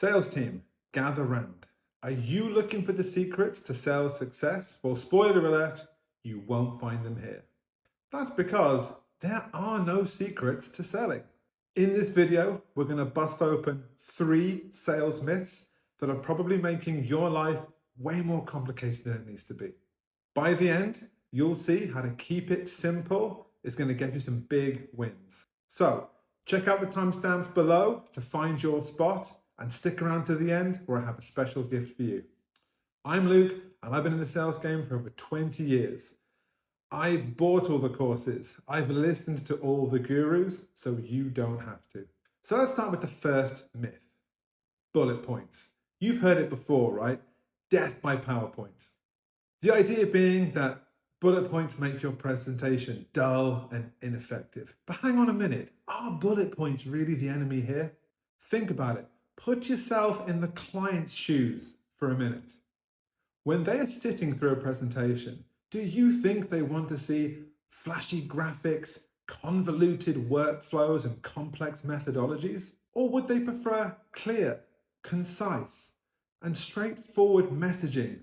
Sales team, gather round. Are you looking for the secrets to sales success? Well, spoiler alert, you won't find them here. That's because there are no secrets to selling. In this video, we're going to bust open 3 sales myths that are probably making your life way more complicated than it needs to be. By the end, you'll see how to keep it simple. It's going to get you some big wins. So check out the timestamps below to find your spot and stick around to the end where I have a special gift for you. I'm Luke and I've been in the sales game for over 20 years. I've bought all the courses. I've listened to all the gurus, so you don't have to. So let's start with the first myth. Bullet points. You've heard it before, right? Death by PowerPoint. The idea being that bullet points make your presentation dull and ineffective. But hang on a minute, are bullet points really the enemy here? Think about it. Put yourself in the client's shoes for a minute. When they are sitting through a presentation, do you think they want to see flashy graphics, convoluted workflows, and complex methodologies? Or would they prefer clear, concise, and straightforward messaging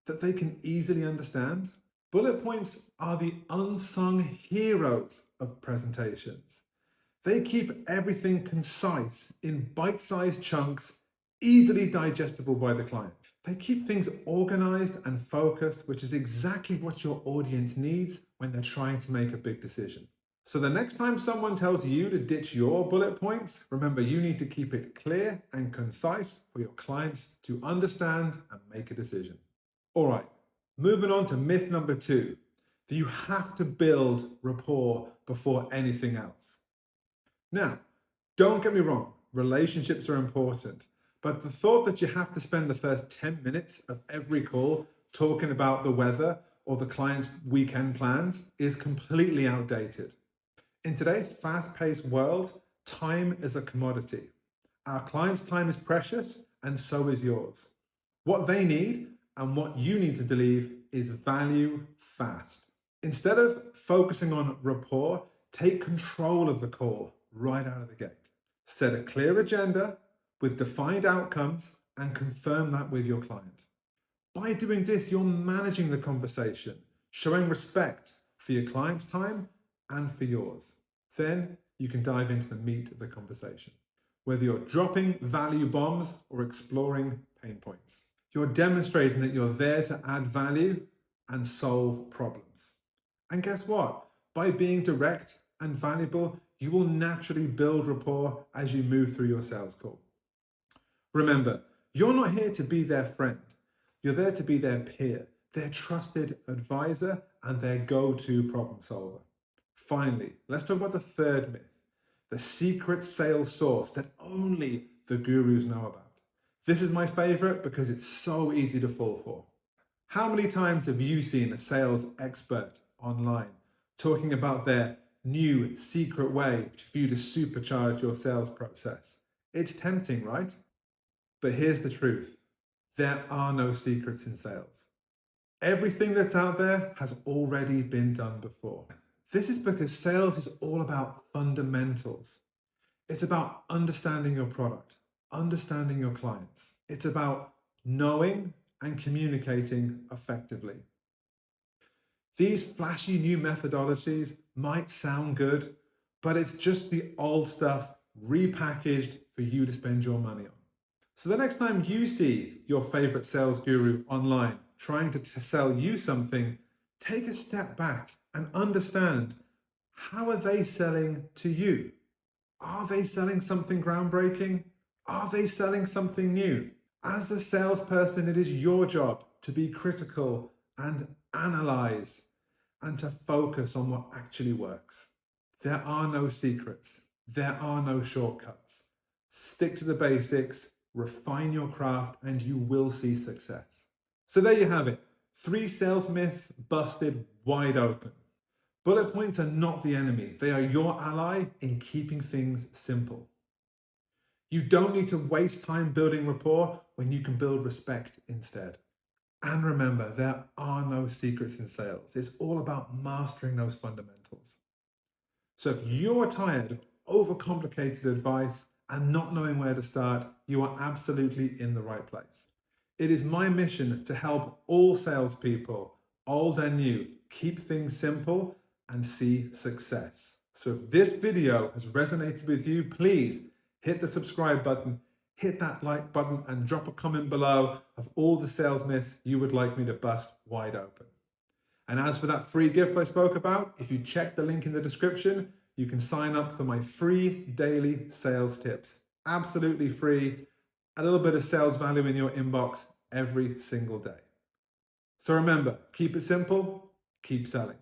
that they can easily understand? Bullet points are the unsung heroes of presentations. They keep everything concise in bite-sized chunks, easily digestible by the client. They keep things organized and focused, which is exactly what your audience needs when they're trying to make a big decision. So the next time someone tells you to ditch your bullet points, remember you need to keep it clear and concise for your clients to understand and make a decision. All right, moving on to myth number 2, that you have to build rapport before anything else. Now, don't get me wrong, relationships are important. But the thought that you have to spend the first 10 minutes of every call talking about the weather or the client's weekend plans is completely outdated. In today's fast-paced world, time is a commodity. Our client's time is precious, and so is yours. What they need and what you need to deliver is value fast. Instead of focusing on rapport, take control of the call right out of the gate. Set a clear agenda with defined outcomes and confirm that with your client. By doing this, you're managing the conversation, showing respect for your client's time and for yours. Then you can dive into the meat of the conversation. Whether you're dropping value bombs or exploring pain points, you're demonstrating that you're there to add value and solve problems. And guess what? By being direct and valuable, you will naturally build rapport as you move through your sales call. Remember, you're not here to be their friend. You're there to be their peer, their trusted advisor, and their go-to problem solver. Finally, let's talk about the third myth, the secret sales sauce that only the gurus know about. This is my favorite because it's so easy to fall for. How many times have you seen a sales expert online talking about their new secret way for you to supercharge your sales process? It's tempting, right? But here's the truth. There are no secrets in sales. Everything that's out there has already been done before. This is because sales is all about fundamentals. It's about understanding your product, understanding your clients. It's about knowing and communicating effectively. These flashy new methodologies might sound good, but it's just the old stuff repackaged for you to spend your money on. So the next time you see your favorite sales guru online trying to sell you something, take a step back and understand, how are they selling to you? Are they selling something groundbreaking? Are they selling something new? As a salesperson, it is your job to be critical and analyze and to focus on what actually works. There are no secrets. There are no shortcuts. Stick to the basics, refine your craft, and you will see success. So there you have it. 3 sales myths busted wide open. Bullet points are not the enemy. They are your ally in keeping things simple. You don't need to waste time building rapport when you can build respect instead. And remember, there are no secrets in sales. It's all about mastering those fundamentals. So if you're tired of overcomplicated advice and not knowing where to start, you are absolutely in the right place. It is my mission to help all salespeople, old and new, keep things simple and see success. So if this video has resonated with you, please hit the subscribe button, hit that like button, and drop a comment below of all the sales myths you would like me to bust wide open. And as for that free gift I spoke about, if you check the link in the description, you can sign up for my free daily sales tips. Absolutely free, a little bit of sales value in your inbox every single day. So remember, keep it simple, keep selling.